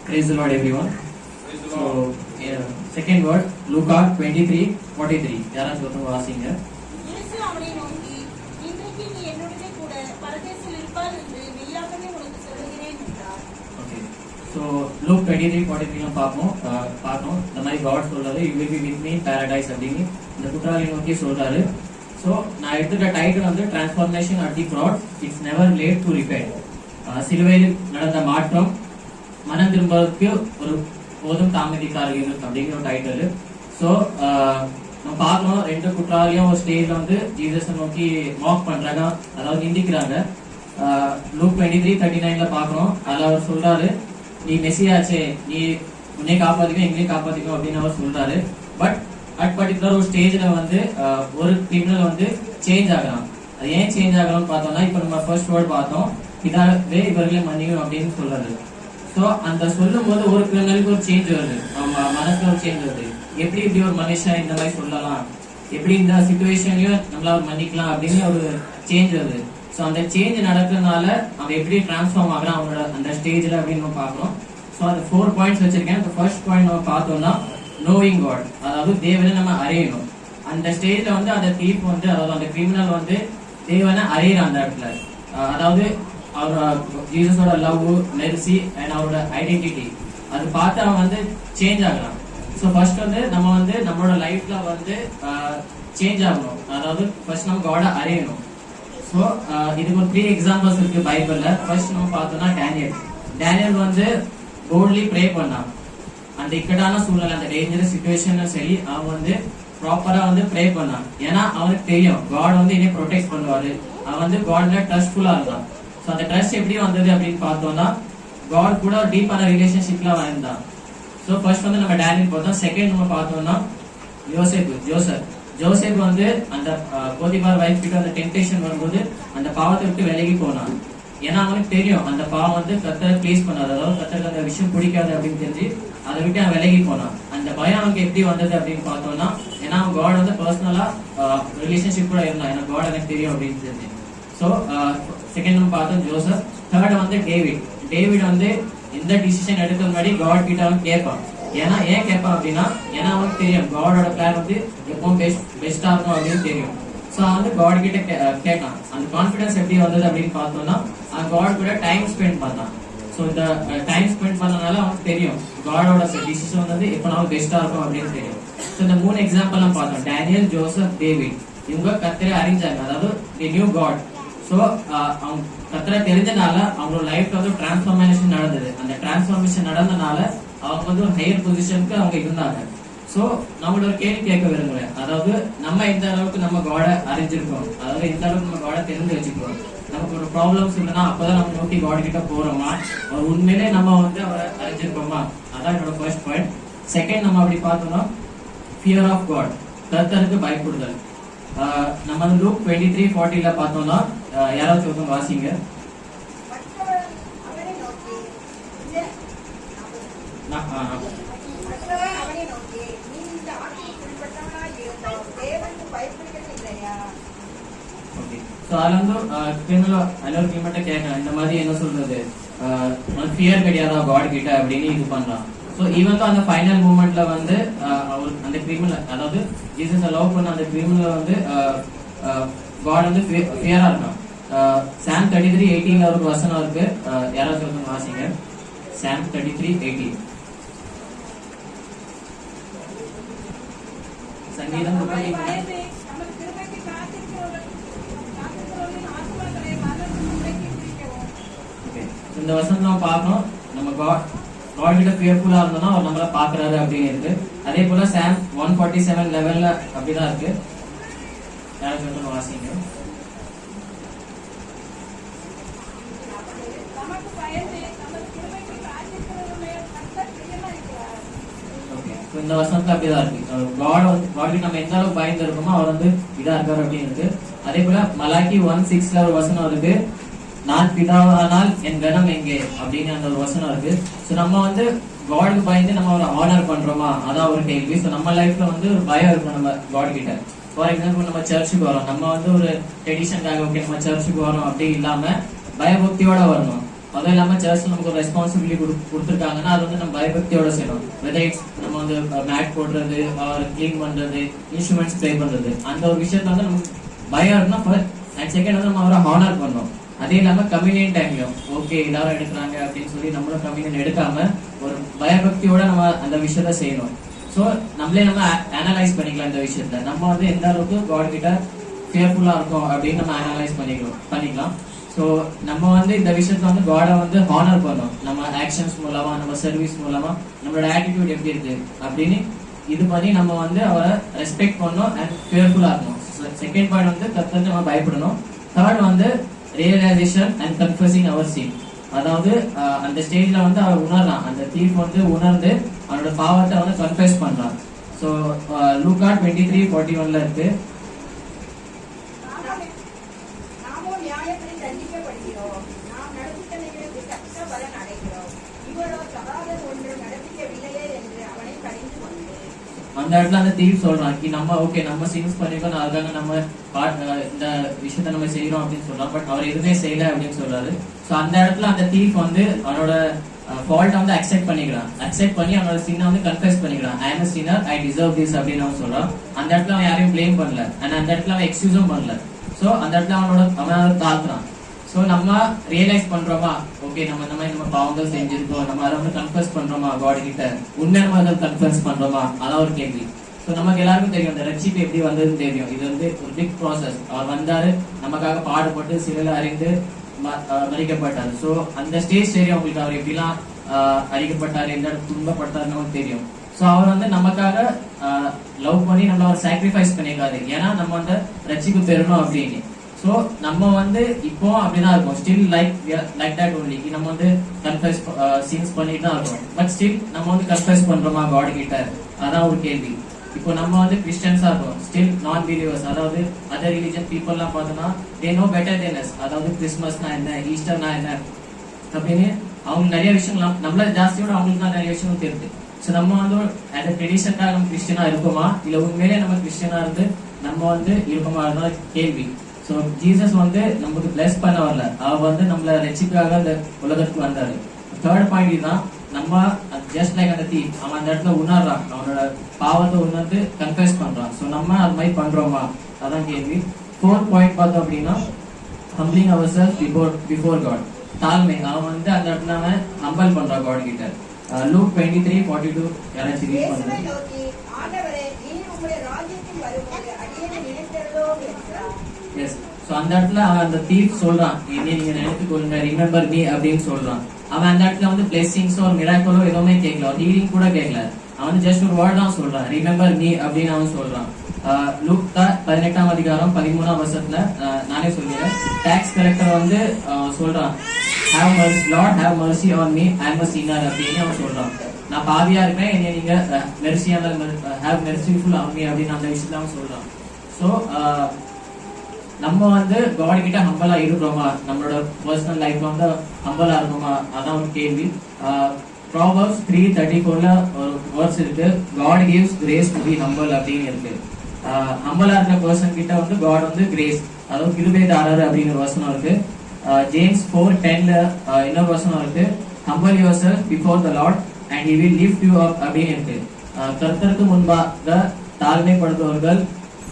Praise the Lord, everyone. So, second word, Luke 23:43. யாராச்சும் ஒருத்தவங்க வாசிங்க. இயேசு அவனை நோக்கி, இன்றைக்கு நீ என்னுடனே கூட பரதேசில் இருப்பாய் என்று மெய்யாகவே உனக்கு சொல்லுகிறேன் என்றார். Okay. So, Luke 23:43 பார்த்தோம். இந்த மாதிரி God சொல்றாரு, you will be with me in paradise அப்படின்னு இந்த குற்றாலி நோக்கி சொல்றாரு. So, நான் எடுத்துட்ட டைட்டில் வந்து Transformation at the Cross. It's never late to repent. சிலுவையில் நடந்த மாற்றம் மனம் திரும்புவதற்கு ஒரு போதும் தாமதிக்கார்கள் அப்படிங்கிற ஒரு டைட்டில். ஸோ நம்ம பார்க்கணும், ரெண்டு குற்றாலியும் ஒரு ஸ்டேஜ்ல வந்து ஜீசஸ் நோக்கி மாக் பண்றாங்க, அதாவது நிந்திக்கிறாங்க. Luke 23:39 பார்க்கணும். அதுல அவர் சொல்றாரு, நீ மெசியாச்சே, நீ உன்னை காப்பாத்திக்கும் எங்களையும் காப்பாத்திக்கும் அப்படின்னு அவர் சொல்றாரு. பட் அட் பர்டிகுலர் ஒரு ஸ்டேஜ்ல வந்து ஒரு கிரிமினல் வந்து சேஞ்ச் ஆகலாம். அது ஏன் சேஞ்ச் ஆகலாம்னு பார்த்தோம்னா, இப்போ நம்ம ஃபர்ஸ்ட் வேர்ட் பார்த்தோம், இதாவே இவர்களே மன்னிக்கும் அப்படின்னு சொல்றாரு. ஸோ அந்த சொல்லும் போது ஒரு கிரிமினலுக்கு ஒரு சேஞ்ச் வருது, மனசுல ஒரு சேஞ்ச் வருது. எப்படி இப்படி ஒரு மனுஷன் இந்த மாதிரி சொல்லலாம், எப்படி இந்த சிச்சுவேஷன்லயும் நம்மள அவர் மன்னிக்கலாம் அப்படின்னு ஒரு சேஞ்ச் வருது. ஸோ அந்த சேஞ்ச் நடக்கிறதுனால அவன் எப்படி டிரான்ஸ்ஃபார்ம் ஆகலாம் அவனோட அந்த ஸ்டேஜ்ல அப்படின்னு நம்ம பார்க்கணும். ஸோ அது 4 பாயிண்ட்ஸ் வச்சிருக்கேன். ஃபர்ஸ்ட் பாயிண்ட் நம்ம பார்த்தோம்னா நோயிங் காட், அதாவது தேவனை நம்ம அறியணும். அந்த ஸ்டேஜ்ல வந்து அந்த தீப் வந்து, அதாவது அந்த கிரிமினல் வந்து தேவனை அறியறான் அந்த இடத்துல. அதாவது அவர் ஜீசஸோட லவ், மெர்சி அண்ட் அவரோட ஐடென்டிட்டி அது பார்த்து அவன் வந்து சேஞ்ச் ஆகலாம். ஸோ ஃபர்ஸ்ட் வந்து நம்ம வந்து நம்மளோட லைஃப்ல வந்து சேஞ்ச் ஆகணும், அதாவது ஃபர்ஸ்ட் நம்ம காட அறியணும். ஸோ இதுக்கு ஒரு 3 எக்ஸாம்பிள்ஸ் இருக்கு பைபிள்ல. ஃபர்ஸ்ட் நம்ம பார்த்தோம்னா டேனியல் வந்து போல்ட்லி ப்ரே பண்ணான். அந்த இக்கட்டான சூழ்நிலை, அந்த டேஞ்சரஸ் சிச்சுவேஷனும் சரி, அவன் வந்து ப்ராப்பரா வந்து ப்ரே பண்ணான். ஏன்னா அவனுக்கு தெரியும் காட் வந்து என்னை ப்ரொடெக்ட் பண்ணுவாரு. அவன் வந்து காட்ல ட்ரஸ்ட்ஃபுல்லா இருந்தான். ஸோ அந்த ட்ரஸ்ட் எப்படி வந்தது அப்படின்னு பார்த்தோம்னா, காட் கூட ஒரு டீப்பான ரிலேஷன்ஷிப்ல இருந்தான். ஸோ ஃபர்ஸ்ட் வந்து நம்ம டேனியல் பார்த்தோம். செகண்ட் நம்ம பார்த்தோம்னா ஜோசப் வந்து அந்த போதிபார் வைஃப் கிட்ட அந்த டெம்டேஷன் வரும்போது அந்த பாவத்தை விட்டு விலகி போனான். ஏன்னா அவனுக்கு தெரியும் அந்த பாவம் வந்து கர்த்தரை ப்ளீஸ் பண்ணாது, அதாவது கர்த்தருக்கு அந்த விஷயம் பிடிக்காது அப்படின்னு தெரிஞ்சு அதை விட்டு அவன் விலகி போனான். அந்த பயம் அவனுக்கு எப்படி வந்தது அப்படின்னு பார்த்தோம்னா, ஏன்னா அவன் காட் வந்து பர்சனலா ரிலேஷன்ஷிப் கூட இருந்தான், ஏன்னா காட் எனக்கு தெரியும் அப்படின்னு தெரிஞ்சு. ஸோ செகண்ட் நம்ம பார்த்தோம் ஜோசப். தேர்ட் வந்து டேவிட் வந்து எந்த டிசிஷன் எடுக்க முன்னாடி காட் கிட்ட அவன் கேட்பான். ஏன் கேட்பான் அப்படின்னா, ஏன்னா அவனுக்கு தெரியும் காடோட பிளான் வந்து எப்பவும் பெஸ்டா இருக்கும் அப்படின்னு தெரியும். ஸோ வந்து காட் கிட்ட கேட்டான். அந்த கான்ஃபிடன்ஸ் எப்படி வந்தது அப்படின்னு பார்த்தோம்னா, காட் கூட டைம் ஸ்பெண்ட் பண்ணான். ஸோ இந்த டைம் ஸ்பெண்ட் பண்ணனால அவனுக்கு தெரியும் காடோட டிசிஷன் வந்து எப்பனாலும் பெஸ்டா இருக்கும் அப்படின்னு தெரியும். ஸோ இந்த 3 எக்ஸாம்பிள் நம்ம பார்த்தோம், டேனியல், ஜோசப், டேவிட். இவங்க கர்த்தரை அறிஞ்சாங்க, அதாவது தி நியூ காட். ஸோ அவங்க கர்த்தரை தெரிஞ்சனால அவங்களோட லைஃப்ல வந்து டிரான்ஸ்ஃபார்மேஷன் நடந்தது. அந்த டிரான்ஸ்ஃபார்மேஷன் நடந்தனால அவங்க வந்து ஒரு ஹையர் பொசிஷனுக்கு அவங்க இருந்தாங்க. ஸோ நம்மளோட ஒரு கேள்வி கேட்க விரும்புறேன், அதாவது நம்ம எந்த அளவுக்கு நம்ம காடை அறிஞ்சிருக்கோம், அதாவது எந்த அளவுக்கு நம்ம காடை தெரிஞ்சு வச்சுக்கிறோம். நமக்கு ஒரு ப்ராப்ளம்ஸ் இல்லைன்னா அப்பதான் நம்ம நோக்கி காட் கிட்ட போறோமா, அவர் உண்மையிலே நம்ம வந்து அவரை அறிஞ்சிருக்கோமா, அதான் என்னோட ஃபர்ஸ்ட் பாயிண்ட். செகண்ட் நம்ம அப்படி பார்த்தோம்னா ஃபியர் ஆஃப் காட், கர்த்தருக்கு பயப்படுதல். நம்ம வந்து Luke 23:40 பார்த்தோம்னா, யாராச்சும் ஒருத்தவங்க வாசிங்க. கேட்கலாம் இந்த மாதிரி என்ன சொல்றது, ஃபியர் கிடையாதா காட் கிட்ட அப்படின்னு இது பண்றான். ஸோ ஈவன் தான் அந்த ஃபைனல் மூமெண்ட்ல வந்து அவர் அந்த கிரிமினல், அதாவது ஜீசஸ் லவ் பண்ண அந்த கிரிமினல் வந்து காட் வந்து ஃபியரா இருக்கான். சாம் 33:18 ஒரு வசனம் இருக்கு, யாராச்சும் ஒருத்தவங்க வாசிங்க. சாம் 33:18. சங்கீதம் இந்த வருஷம் நம்ம பார்க்கணும், நம்ம காட் கிட்ட ஃபியர்ஃபுல்லா இருந்தோம்னா அவர் நம்மள பாக்குறாரு அப்படின்னு இருக்கு. அதே போல சாம் 147 லெவல்ல அப்படிதான் இருக்கு. யாராச்சும் வாசிங்க. இந்த வருஷத்துல அப்படிதான் இருக்கு. காட் நம்ம எந்த அளவுக்கு பயந்து இருக்கோமோ அவர் வந்து இதா இருக்காரு அப்படின்னு இருக்கு. அதே போல மலாக்கி 1:6 ஒரு வசனம் இருக்கு, நான் பிதாவானால் என் கனம் எங்கே அப்படின்னு அந்த ஒரு வசனம் இருக்கு. ஸோ நம்ம வந்து காடுக்கு பயந்து நம்ம ஒரு ஆனர் பண்றோமா, அதான் ஒரு கேள்வி. ஸோ நம்ம லைஃப்ல வந்து ஒரு பயம் இருக்கும் நம்ம காட் கிட்ட. ஃபார் எக்ஸாம்பிள் நம்ம சர்ச்சுக்கு வரோம், நம்ம வந்து ஒரு ட்ரெடிஷனுக்காக ஓகே நம்ம சர்ச்சுக்கு வரோம் அப்படி இல்லாம பயபக்தியோட வரணும். அதுவும் இல்லாம சர்ச்ல நமக்கு ஒரு ரெஸ்பான்சிபிலிட்டி கொடுத்துருக்காங்கன்னா அது வந்து நம்ம பயபக்தியோட செய்யணும். வெதர் நம்ம வந்து மேட் போடுறது, கிளீன் பண்றது, இன்ஸ்ட்ருமெண்ட்ஸ் ப்ளே பண்றது, அந்த ஒரு விஷயத்த வந்து நமக்கு பயம் இருக்குன்னா ஃபர்ஸ்ட் அண்ட் செகண்ட் வந்து நம்ம அவரை ஹானர் பண்ணணும். அதே இல்லாம கம்யூனியன் டைம்லயும் ஓகே எல்லாரும் எடுக்கிறாங்க அப்படின்னு சொல்லி நம்மளும் கம்யூனியன் எடுக்காம ஒரு பயபக்தியோட நம்ம அந்த விஷயத்த செய்யணும். ஸோ நம்மளே நம்ம அனலைஸ் பண்ணிக்கலாம் இந்த விஷயத்த, நம்ம வந்து எந்த அளவுக்கு காட் கிட்ட ஃபியர்ஃபுல்லா இருக்கும் அப்படின்னு நம்ம அனலைஸ் பண்ணிக்கலாம். ஸோ நம்ம வந்து இந்த விஷயத்த வந்து காடை வந்து ஹானர் பண்ணணும். நம்ம ஆக்ஷன்ஸ் மூலமா, நம்ம சர்வீஸ் மூலமா நம்மளோட ஆட்டிடியூட் எப்படி இருக்கு அப்படின்னு இது பண்ணி நம்ம வந்து அவரை ரெஸ்பெக்ட் பண்ணணும் அண்ட் ஃபியர்ஃபுல்லா இருக்கணும். செகண்ட் பாயிண்ட் வந்து கர்த்தருக்கு நம்ம பயப்படணும். தேர்ட் வந்து realization and confessing our sin. அதாவது அந்த ஸ்டேஜ்ல வந்து அவர் உணர்றான், அந்த தீஃப் வந்து உணர்ந்து அவனோட பாவத்தை வந்து கன்ஃபஸ் பண்றான். ஸோ லூக்கா 23:41 இருக்கு. அந்த இடத்துல அந்த தீஃப் சொல்றான் நம்ம ஓகே நம்ம சின்ஸ் பண்ணிருக்கோம், அதுக்காக நம்ம இந்த விஷயத்த நம்ம செய்யறோம் அப்படின்னு சொல்றான். பட் அவர் எதுவுமே செய்யல அப்படின்னு சொல்றாரு. சோ அந்த இடத்துல அந்த தீஃப் வந்து அவனோட ஃபால்ட் வந்து அக்செப்ட் பண்ணி அவனோட சின்ன வந்து கன்ஃபஸ் பண்ணிக்கிறான். ஐ am a sinner, I deserve this அப்படின்னு அவன் சொல்றான். அந்த இடத்துல அவன் யாரையும் பிளேம் பண்ணல, அந்த இடத்துல அவன் எக்ஸ்கியூஸும் பண்ணல. சோ அந்த இடத்துல அவன் தாழ்த்துறான். சோ நம்ம ரியலைஸ் பண்றோமா, ஓகே நம்ம பாவங்கள் செஞ்சிருக்கோம், நம்ம அதை வந்து கன்ஃபஸ் பண்றோமா காட் கிட்ட, உண்மையான அதை கன்ஃபஸ் பண்றோமா, அதான் ஒரு கேள்வி. சோ நமக்கு எல்லாருக்கும் தெரியும் இந்த ரட்சிப்பு எப்படி வந்ததுன்னு தெரியும். இது வந்து ஒரு பிக் ப்ராசஸ். அவர் வந்தாரு, நமக்காக பாடுபட்டு சிலையில அறிந்து மறிக்கப்பட்டாரு. சோ அந்த ஸ்டேஜ் தெரியும் உங்களுக்கு, அவர் எப்படிலாம் அழிக்கப்பட்டாரு, எந்த துன்பப்பட்டாருன்னு நமக்கு தெரியும். சோ அவர் வந்து நமக்காக லவ் பண்ணி நம்மள அவர் சாக்ரிஃபைஸ் பண்ணிருக்காரு, ஏன்னா நம்ம வந்து ரட்சிப்பு பெறணும் அப்படின்னு. சோ நம்ம வந்து இப்போ அப்படிதான் இருக்கும், ஸ்டில் லைக் தட் ஒன்லி. நம்ம வந்து கன்ஃபஸ் சீன்ஸ் பண்ணிட்டு தான் இருக்கோம். பட் ஸ்டில் நம்ம வந்து கன்ஃபஸ் பண்றோமா காட் கிட்ட, அதான் ஒரு கேள்வி. இப்போ நம்ம வந்து கிறிஸ்டியன்ஸா இருக்கோம், ஸ்டில் நான் பிலீவர்ஸ், அதாவது அதர் ரிலிஜன் பீப்புள் எல்லாம் பார்த்தோம்னா they know better than us. அதாவது கிறிஸ்மஸ்னா என்ன, ஈஸ்டர்னா என்ன அப்படின்னு அவங்க நிறைய விஷயங்கள் நம்மள ஜாஸ்தியோட அவங்களுக்கு தான் நிறைய விஷயங்கள் தெரியுது. ஸோ நம்ம வந்து அந்த ட்ரெடிஷனாக நம்ம கிறிஸ்டியனா இருக்கோமா, இல்ல உண்மையிலே நம்ம கிறிஸ்டியனா இருந்து நம்ம வந்து இருக்கோமா, அதுதான் கேள்வி. ஸோ ஜீசஸ் வந்து நமக்கு பிளஸ் பண்ண வரல, அவர் வந்து நம்மள ரட்சிக்காக இந்த உலகத்துக்கு வந்தாரு. தேர்ட் பாயிண்ட் இதுதான், நம்ம ஜஸ்ட் லைக் அந்த தீஃப், அவன் அந்த இடத்துல உணர்றான், அவனோட பாவத்தை உணர்ந்து கன்ஃபஸ் பண்றான். ஸோ நம்ம அது மாதிரி பண்றோமா, அதான் கேள்வி. ஃபோர்த் பாயிண்ட் பார்த்தோம் அப்படின்னா ஹம்பிளிங் அவர்செல்ஃப் பிஃபோர் காட். தாழ்மை, அவன் வந்து அந்த இடத்துல அவன் ஹம்பல் பண்றான் காட் கிட்ட. லூக் 23:42 யாராச்சும் ரீட் பண்ணுங்க. எஸ். சோ அந்த இடத்துல அவன் அந்த தீஃப் சொல்றான், நீங்க நினைத்துக்கொள்ளுங்க, ரிமெம்பர் மீ அப்படின்னு சொல்றான். அவன் அந்த இடத்துல வந்து பிளெஸிங்ஸோ ஒரு மிராக்கிளோ எதுவுமே கேட்கல, ஒரு ஹீலிங் கூட கேட்கல. அவன் வந்து ஜஸ்ட் ஒரு வேர்ட் தான் சொல்றான், ரிமெம்பர் மீ அப்படின்னு அவன் சொல்றான். லூக்கா 18ஆம் அதிகாரம் 13ஆம் வசனத்துல நானே சொல்லிடுறேன். டாக்ஸ் கலெக்டர் வந்து சொல்றான், lord have mercy on me, I am a sinner அப்படின்னு அவன் சொல்றான். நான் பாவியா இருக்கேன், என்னை நீங்க ஹேவ் மெர்சிஃபுல் ஆன் மீ அப்படின்னு அந்த விஷயத்த அவன் சொல்றான். ஸோ நம்ம வந்து காட் கிட்ட ஹம்பலா இருக்கிறோமா, நம்மளோட பர்சனல் லைஃப்ல வந்து ஹம்பலா இருக்கோமா, அதான் ஒரு கேள்வி. ப்ராவர்ப்ஸ் 3:34 ஒரு வேர்ட்ஸ் இருக்கு, God gives grace to be humble அப்படின்னு இருக்கு. ஹம்பலா இருக்கிற பர்சன் கிட்ட வந்து காட் வந்து கிரேஸ், அதாவது கிருபை தாராரு அப்படின்னு ஒரு வசனம் இருக்கு. ஜேம்ஸ் 4:10 இன்னொரு வசனம் இருக்கு, humble yourself before the Lord and he will lift you up அப்படின்னு இருக்கு. கர்த்தருக்கு முன்பாக தாழ்மைப்படுத்துவர்கள்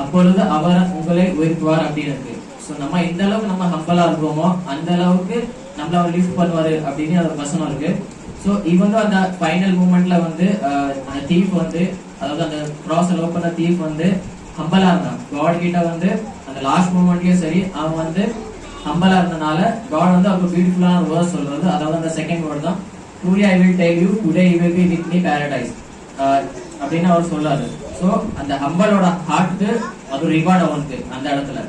அப்பொழுது அவர் உங்களை உயர்த்துவார் அப்படின்னு இருக்கு. சோ நம்ம எந்த அளவுக்கு நம்ம ஹம்பலா இருக்கோமோ அந்த அளவுக்கு நம்மள அவர் லிஃப்ட் பண்ணுவாரு அப்படின்னு அந்த வசனம் இருக்கு. சோ இவன் அந்த ஃபைனல் மூமெண்ட்ல வந்து அந்த தீஃப் வந்து, அதாவது அந்த கிராஸ் லவ் பண்ண தீஃப் வந்து ஹம்பலா இருந்தான் காட் கிட்ட வந்து. அந்த லாஸ்ட் மூமெண்ட்லயும் சரி அவன் வந்து ஹம்பலா இருந்தனால காட் வந்து அவருக்கு பியூட்டிஃபுல்லான வேர்ட் சொல்றது, அதாவது அந்த செகண்ட் வேர்ட் தான், truly I will tell you today you will be with me paradise அப்படின்னு அவர் சொல்லாரு. சோ அந்த ஹம்பலோட ஹார்ட்க்கு அது ரிவார்ட் அவனுக்கு அந்த இடத்துல.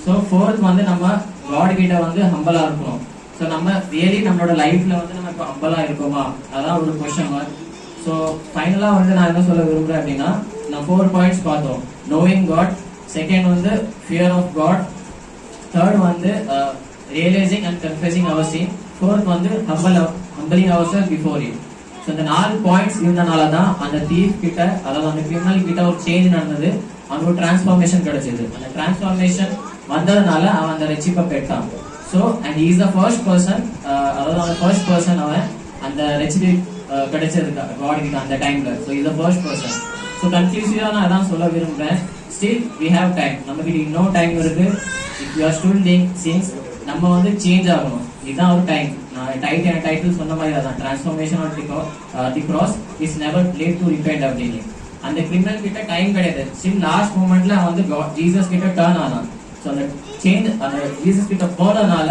சோ ஃபோர்த் வந்து நம்ம காட் கிட்ட வந்து ஹம்பலா இருக்கணும். சோ நம்ம ரியலி நம்மளோட லைஃப்ல வந்து நம்ம இப்போ ஹம்பலா இருக்கோமா, அதான் ஒரு क्वेश्चन மார்க். சோ ஃபைனலா வந்து நான் என்ன சொல்ல விரும்புறேன் அப்படின்னா, நான் 4 பாயிண்ட்ஸ் பார்த்தோம். knowing God, செகண்ட் வந்து fear of God, தேர்ட் வந்து realizing and confessing our sin, fourth வந்து humbling ourselves before him. So இந்த 4 பாயிண்ட்ஸ் இருந்தனால தான் அந்த தீஃப் கிட்ட, அதாவது அந்த கிரிமினல் கிட்ட ஒரு சேஞ்ச் நடந்தது, அவனுக்கு ஒரு டிரான்ஸ்ஃபார்மேஷன் கிடைச்சது. அந்த டிரான்ஸ்ஃபார்மேஷன் வந்ததுனால அவன் அந்த ரட்சிப்பை பெற்றான். So and he is the first person, அதாவது அந்த ஃபர்ஸ்ட் பர்சன் அவன் அந்த ரெசிடி கிடைச்சதுக்கு காட் கிட்ட அந்த டைம்ல. So is the first person. So கன்ஃபியூசிவா நான் அதான் சொல்ல விரும்புறேன். ஸ்டில் வி ஹேவ் டைம், நம்ம கிட்ட இன்னும் டைம் இருக்கு. If you are still doing things, நம்ம வந்து சேஞ்ச் ஆகணும். இதுதான் ஒரு டைம். நான் டைட்டில் சொன்ன மாதிரி அதான், transformation of the cross is never late to repent அப்படின்னு. அந்த கிரிமினல் கிட்ட டைம் கிடையாது. ஸ்டில் லாஸ்ட் மூமெண்ட்ல அவன் வந்து ஜீசஸ் கிட்ட டர்ன் ஆனான். ஸோ அந்த சேஞ்ச் அந்த ஜீசஸ் கிட்ட போனதுனால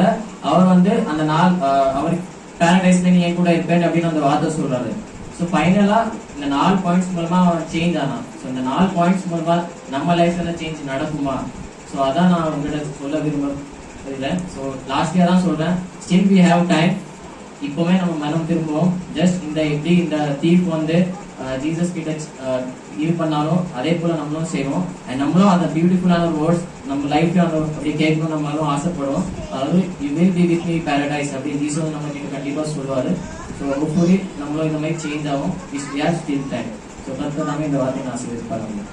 அவர் வந்து அந்த நாள் அவர் பாரடைஸ்ல நீ என் கூட இருப்பேன் அப்படின்னு அந்த வார்த்தை சொல்றாரு. ஸோ ஃபைனலா இந்த 4 பாயிண்ட்ஸ் மூலமா அவன் சேஞ்ச் ஆனான். ஸோ இந்த 4 பாயிண்ட்ஸ் மூலமா நம்ம லைஃப்ல சேஞ்ச் நடக்குமா? ஸோ அதான் நான் உங்ககிட்ட சொல்ல விரும்புறேன். ஸோ லாஸ்ட் இயர் தான் சொல்றேன், ஸ்டில் வி ஹேவ் டைம். இப்பவுமே நம்ம மனம் திரும்புவோம். ஜஸ்ட் இந்த எப்படி இந்த தீப் வந்து ஜீசஸ் கிட்ட இது பண்ணாலும் அதே போல நம்மளும் செய்வோம். அண்ட் நம்மளும் அந்த பியூட்டிஃபுல்லான ஒரு வேர்ட்ஸ் நம்ம லைஃப்ல அந்த அப்படி கேட்கணும் நம்மளும் ஆசைப்படுவோம். அதாவது you will be with me Paradise அப்படின்னு ஜீசஸ் நம்ம கிட்ட கண்டிப்பா சொல்லுவாரு. ஸோ ஹோப்ஃபுல்லி நம்மளும் இந்த மாதிரி சேஞ்ச் ஆகும். Is we are still time. So கரெக்டாக இந்த வார்த்தையை நான் ஆசீர்வதிப்பாங்க.